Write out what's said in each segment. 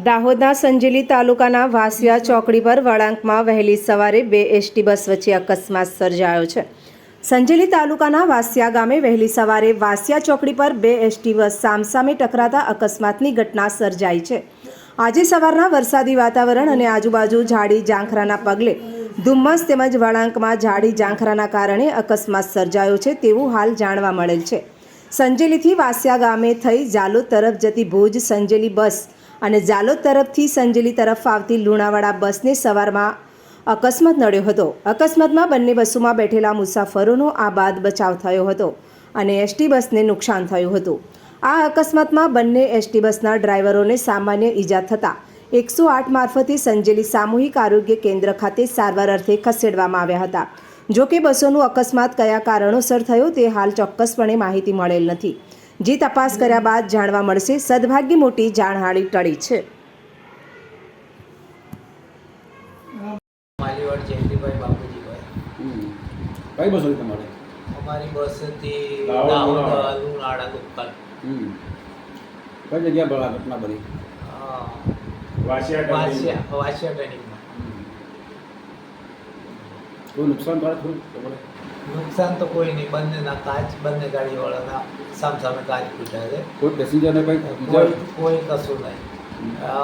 દાહોદના સંજેલી તાલુકાના વાસિયા ચોકડી પર વળાંકમાં વહેલી સવારે બે એસટી બસ વચ્ચે અકસ્માત સર્જાયો છે. સંજેલી તાલુકાના વાસિયા ગામે વહેલી સવારે વાસિયા ચોકડી પર બે એસટી બસ સામસામે ટકરાતા અકસ્માતની ઘટના સર્જાઈ છે. આજે સવારના વરસાદી વાતાવરણ અને આજુબાજુ ઝાડી ઝાંખરાના પગલે ધુમ્મસ તેમજ વળાંકમાં ઝાડી ઝાંખરાના કારણે અકસ્માત સર્જાયો છે તેવું હાલ જાણવા મળેલ છે. સંજેલીથી વાસિયા ગામે થઈ ઝાલોદ તરફ જતી ભુજ સંજેલી બસ અને ઝાલોદ તરફથી સંજેલી તરફ આવતી લુણાવાડા બસને સવારમાં અકસ્માત નડ્યો હતો. અકસ્માતમાં બંને બસોમાં બેઠેલા મુસાફરોનો આ બાદ બચાવ થયો હતો અને એસટી બસને નુકસાન થયું હતું. આ અકસ્માતમાં બંને એસટી બસના ડ્રાઈવરોને સામાન્ય ઈજા થતાં 108 મારફતે સંજેલી સામૂહિક આરોગ્ય કેન્દ્ર ખાતે સારવાર અર્થે ખસેડવામાં આવ્યા હતા. જો કે બસોનું અકસ્માત કયા કારણોસર થયો તે હાલ ચોક્કસપણે માહિતી મળેલ નથી. જે તપાસ કર્યા બાદ જાણવા મળશે. સદભાગ્ય મોટી જાનહાનિ ટળી છે. માલીવાડ જયંતિભાઈ બાપુજીભાઈ. કઈ બસ હતી તમારે? અમારી બસ હતી દાહોદ લુણાવાડા લોકલ. કઈ જગ્યા બળા ઘટના બની? વાસિયા ટ્રેનિંગમાં. કોઈ નુકસાન થાય થોડું તમારે? નુકસાન તો કોઈ નહીં. બંનેના કાચ, બંને ગાડીવાળાના સામસામે કાચ ફૂટ્યા છે. કોઈ પેસેન્જરને કોઈ કશું નહીં.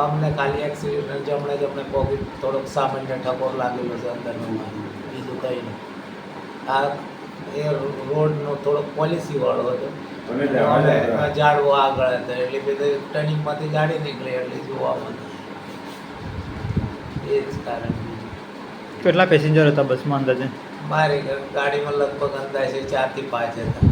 અમને ખાલી એક્સિડન્ટ જમણે પગ થોડોક સામાન્ય ઠકોર લાગેલો છે અંદરનો, બીજું કંઈ નહીં. આ એ રોડનો થોડોક પોલિસીવાળો હતો અને ઝાડવો આગળ હતા એટલે બધે ટર્નિંગમાંથી ગાડી નીકળી એટલે જોવામાં એ જ કારણ. કેટલા પેસેન્જર હતા બસમાં અંદાજે? મારી ગાડીમાં લગભગ અંદાજે 4 થી 5 હતા.